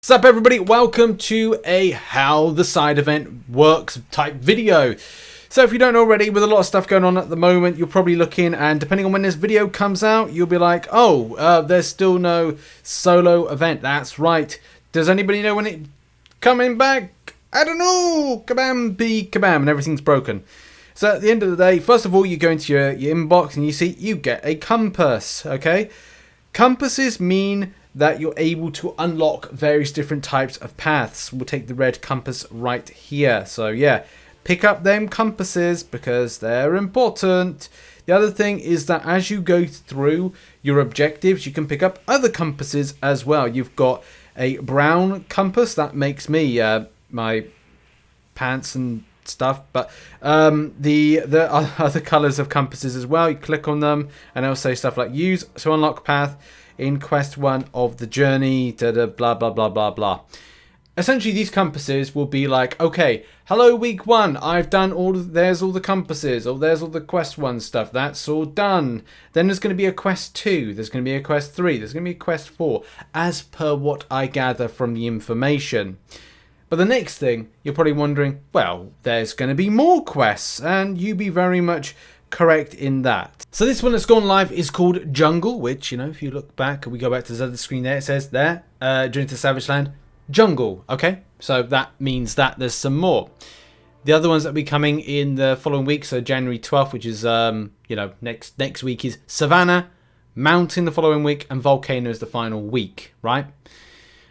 What's up everybody, welcome to a how the side event works type video. So if you don't already, with a lot of stuff going on at the moment, you're probably looking, and depending on when this video comes out, you'll be like, oh, there's still no solo event. That's right. Does anybody know when it's coming back? I don't know. Kabam, be kabam, and everything's broken. So at the end of the day, first of all, you go into your inbox and you see you get a compass, okay? Compasses mean that you're able to unlock various different types of paths. We'll take the red compass right here. So yeah, pick up them compasses because they're important. The other thing is that as you go through your objectives, you can pick up other compasses as well. You've got a brown compass that makes me my pants and stuff, but the other colors of compasses as well, you click on them and it'll say stuff like use to unlock path in quest 1 of the journey, blah blah blah blah blah. Essentially these compasses will be like, okay, hello week 1, I've done there's all the compasses, or there's all the quest 1 stuff, that's all done. Then there's going to be a quest 2, there's going to be a quest 3, there's going to be a quest 4, as per what I gather from the information. But the next thing, you're probably wondering, well, there's going to be more quests, and you be very much correct in that. So this one that's gone live is called Jungle, which, you know, if you look back, we go back to the other screen there, it says there, Journey to Savage Land, Jungle, okay? So that means that there's some more. The other ones that will be coming in the following week, so January 12th, which is, you know, next week is Savannah, Mountain the following week, and Volcano is the final week, right?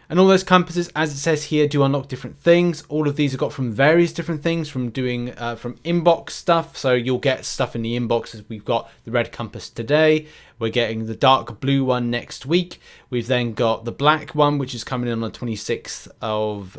And all those compasses, as it says here, do unlock different things. All of these are got from various different things, from doing from inbox stuff. So you'll get stuff in the inboxes. We've got the red compass today. We're getting the dark blue one next week. We've then got the black one, which is coming in on the 26th of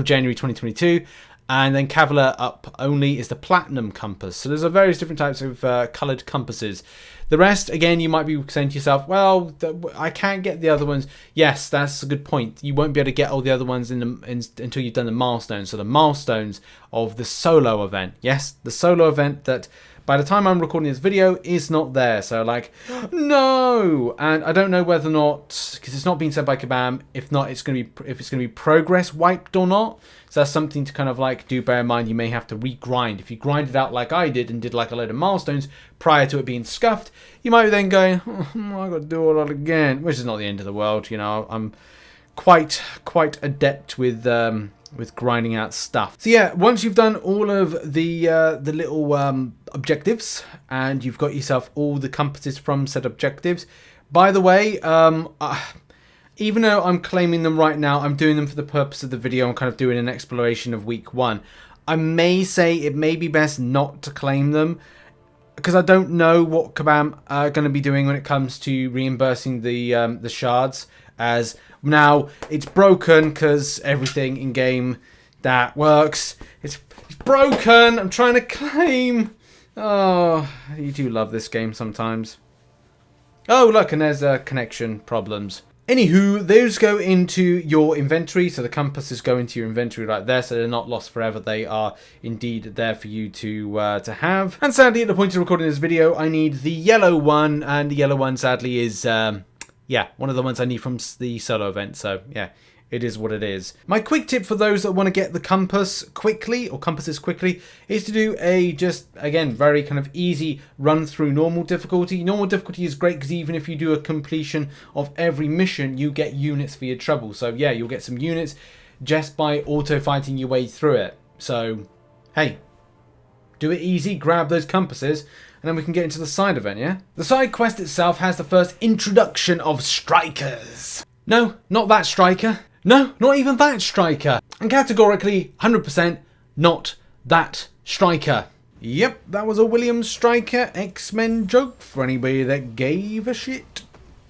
January 2022. And then Cavalier Up only is the platinum compass. So there's various different types of coloured compasses. The rest, again, you might be saying to yourself, well, I can't get the other ones. Yes, that's a good point. You won't be able to get all the other ones until you've done the milestones. So the milestones of the solo event. Yes, the solo event that by the time I'm recording this video is not there. So like, no. And I don't know whether or not, because it's not been said by Kabam, if it's going to be progress wiped or not. So that's something to kind of like do bear in mind. You may have to regrind. If you grind it out like I did and did like a load of milestones prior to it being scuffed, you might be then going, oh, I got to do all that again, which is not the end of the world. You know, I'm quite adept with grinding out stuff. So yeah, once you've done all of the little objectives and you've got yourself all the compasses from said objectives. By the way, even though I'm claiming them right now, I'm doing them for the purpose of the video. I'm kind of doing an exploration of week 1. I may say it may be best not to claim them because I don't know what Kabam are going to be doing when it comes to reimbursing the shards. As now it's broken because everything in game that works, it's broken. I'm trying to claim. Oh, you do love this game sometimes. Oh look, and there's connection problems. Anywho, those go into your inventory, so the compasses go into your inventory right there, so they're not lost forever. They are indeed there for you to have. And sadly, at the point of recording this video, I need the yellow one, and the yellow one sadly is, yeah, one of the ones I need from the solo event. So yeah, it is what it is. My quick tip for those that want to get the compass quickly, or compasses quickly, is to do a just, again, very kind of easy run through normal difficulty. Normal difficulty is great because even if you do a completion of every mission, you get units for your trouble. So yeah, you'll get some units just by auto fighting your way through it. So hey, do it easy, grab those compasses, and then we can get into the side event, yeah? The side quest itself has the first introduction of strikers. No, not that striker. No, not even that striker. And categorically, 100% not that striker. Yep, that was a William Stryker X-Men joke for anybody that gave a shit.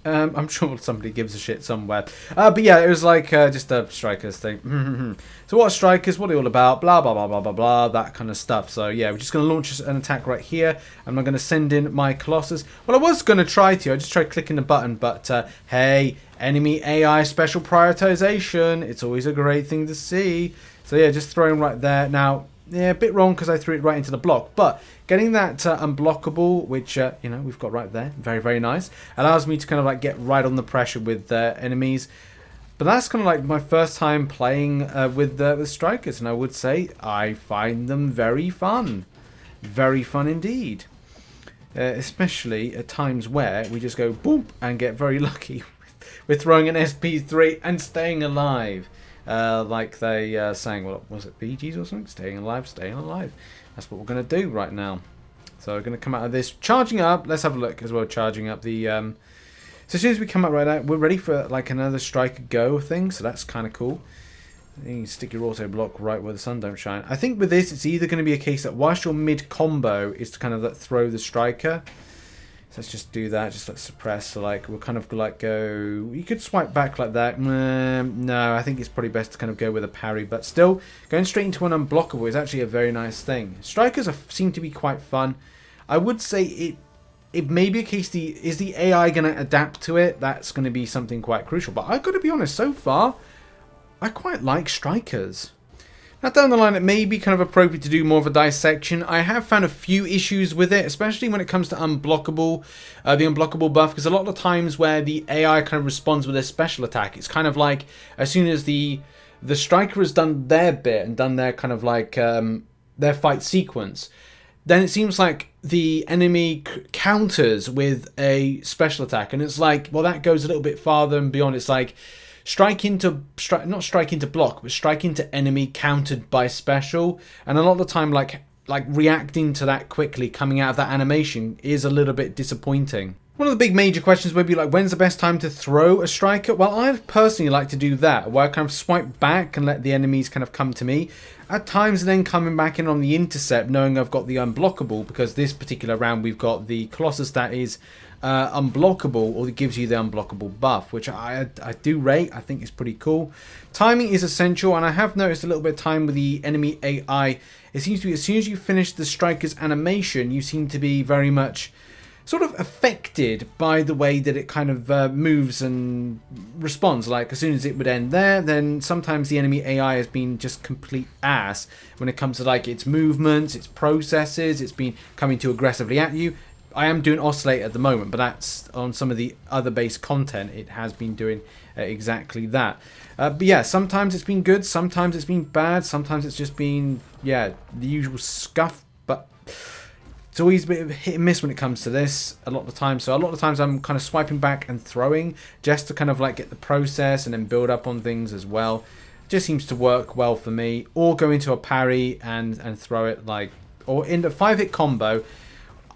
I'm sure somebody gives a shit somewhere. But yeah, it was like just a strikers thing. So what are strikers? What are they all about? Blah, blah, blah, blah, blah, blah. That kind of stuff. So yeah, we're just going to launch an attack right here. And I'm going to send in my Colossus. Well, I was going to try to. I just tried clicking the button. But hey, enemy AI special prioritization. It's always a great thing to see. So yeah, just throwing right there. Now, yeah, a bit wrong because I threw it right into the block. But getting that unblockable, which, you know, we've got right there. Very, very nice. Allows me to kind of like get right on the pressure with enemies. But that's kind of like my first time playing with strikers, and I would say I find them very fun. Very fun indeed. Especially at times where we just go boop and get very lucky with throwing an SP3 and staying alive. Like they sang, well, was it Bee Gees or something? Staying alive, staying alive. That's what we're going to do right now. So we're going to come out of this. Charging up. Let's have a look as well. Charging up the... So as soon as we come up right out, we're ready for like another striker go thing. So that's kind of cool. You can stick your auto block right where the sun don't shine. I think with this, it's either going to be a case that whilst you're mid-combo is to kind of like throw the striker. So let's just do that. Just let's suppress. So like we'll kind of like go... You could swipe back like that. No, I think it's probably best to kind of go with a parry. But still, going straight into an unblockable is actually a very nice thing. Strikers seem to be quite fun. I would say it may be a case, is the AI going to adapt to it? That's going to be something quite crucial. But I've got to be honest, so far, I quite like strikers. Now down the line, it may be kind of appropriate to do more of a dissection. I have found a few issues with it, especially when it comes to unblockable, the unblockable buff, because a lot of the times where the AI kind of responds with a special attack, it's kind of like as soon as the striker has done their bit and done their kind of like their fight sequence, then it seems like the enemy counters with a special attack, and it's like, well, that goes a little bit farther and beyond. It's like not strike into block, but strike into enemy countered by special, and a lot of the time, like reacting to that quickly coming out of that animation is a little bit disappointing. One of the big major questions would be like, when's the best time to throw a striker? Well, I personally like to do that, where I kind of swipe back and let the enemies kind of come to me. At times then coming back in on the intercept, knowing I've got the unblockable, because this particular round we've got the Colossus that is unblockable, or it gives you the unblockable buff, which I do rate. I think it's pretty cool. Timing is essential, and I have noticed a little bit of time with the enemy AI. It seems to be as soon as you finish the striker's animation, you seem to be very much sort of affected by the way that it kind of moves and responds. Like as soon as it would end there, then sometimes the enemy AI has been just complete ass when it comes to like its movements, its processes. It's been coming too aggressively at you. I am doing oscillate at the moment, but that's on some of the other base content. It has been doing exactly that. But yeah, sometimes it's been good, sometimes it's been bad, sometimes it's just been, yeah, the usual scuff. But it's always a bit of hit and miss when it comes to this a lot of the time. So a lot of times I'm kind of swiping back and throwing just to kind of like get the process and then build up on things as well. It just seems to work well for me. Or go into a parry and throw it like, or in the 5-hit combo.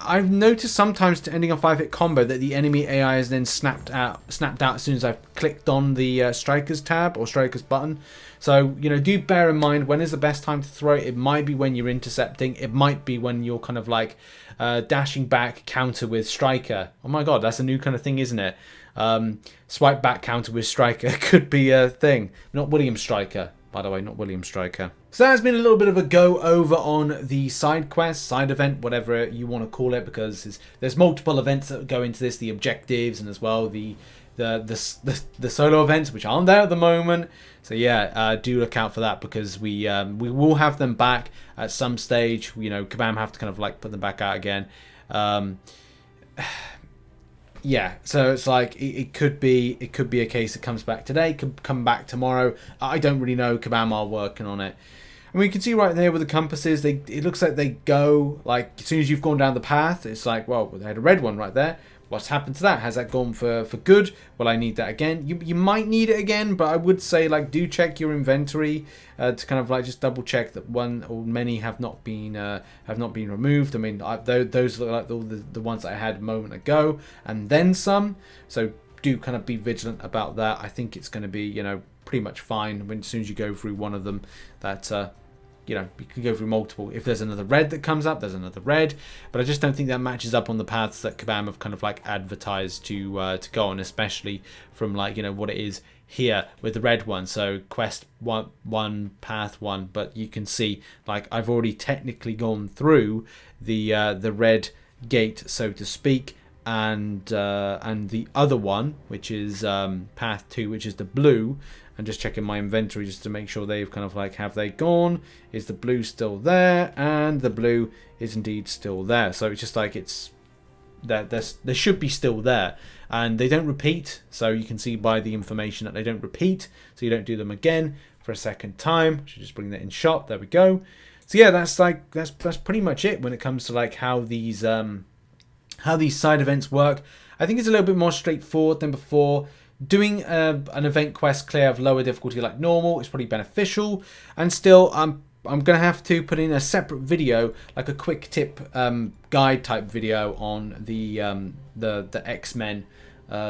I've noticed sometimes to ending a 5-hit combo that the enemy AI is then snapped out as soon as I've clicked on the strikers tab or strikers button. So, you know, do bear in mind when is the best time to throw it. It might be when you're intercepting. It might be when you're kind of like dashing back, counter with striker. Oh my god, that's a new kind of thing, isn't it? Swipe back, counter with striker could be a thing. Not William Striker, by the way, not William Striker. So that has been a little bit of a go over on the side quest, side event, whatever you want to call it, because there's multiple events that go into this, the objectives and as well the solo events, which aren't there at the moment. So yeah, do look out for that, because we will have them back at some stage. You know, Kabam have to kind of like put them back out again. Yeah, so it's like it could be a case that comes back today, could come back tomorrow. I don't really know. Kabam are working on it. And we can see right there with the compasses, it looks like they go like as soon as you've gone down the path. It's like, well, they had a red one right there. What's happened to that? Has that gone for good? Well, I need that again. You might need it again, but I would say like do check your inventory to kind of like just double check that one or many have not been removed. I mean, those look like all the ones that I had a moment ago, and then some. So do kind of be vigilant about that. I think it's going to be, you know, pretty much fine when as soon as you go through one of them. That you know, you can go through multiple. If there's another red that comes up, there's another red. But I just don't think that matches up on the paths that Kabam have kind of like advertised to go on, especially from like, you know, what it is here with the red one. So quest one, path 1. But you can see like I've already technically gone through the red gate, so to speak, and the other one, which is path 2, which is the blue. And just checking my inventory just to make sure they've kind of like, have they gone? Is the blue still there? And the blue is indeed still there. So it's just like it's they should be still there, and they don't repeat. So you can see by the information that they don't repeat, so you don't do them again for a second time. I should just bring that in shot. There we go. So yeah, that's pretty much it when it comes to like how these side events work. I think it's a little bit more straightforward than before. Doing an event quest clear of lower difficulty like normal is pretty beneficial, and still I'm gonna have to put in a separate video, like a quick tip guide type video on the X-Men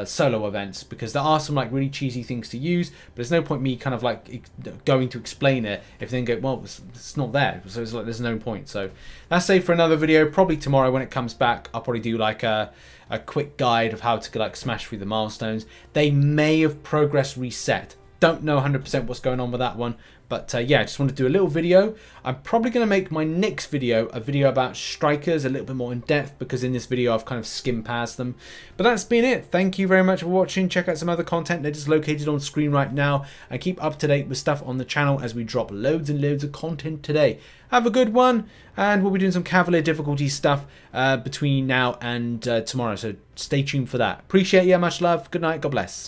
solo events, because there are some like really cheesy things to use, but there's no point me kind of like going to explain it if they go, well, it's not there, so it's like there's no point. So that's safe for another video, probably tomorrow when it comes back. I'll probably do like a quick guide of how to like smash through the milestones. They may have progress reset, don't know 100% what's going on with that one, but yeah, I just wanted to do a little video. I'm probably going to make my next video a video about strikers, a little bit more in depth, because in this video I've kind of skimmed past them. But that's been it. Thank you very much for watching. Check out some other content that is located on screen right now, and keep up to date with stuff on the channel as we drop loads and loads of content today. Have a good one, and we'll be doing some Cavalier difficulty stuff between now and tomorrow, so stay tuned for that. Appreciate you, much love, good night, God bless.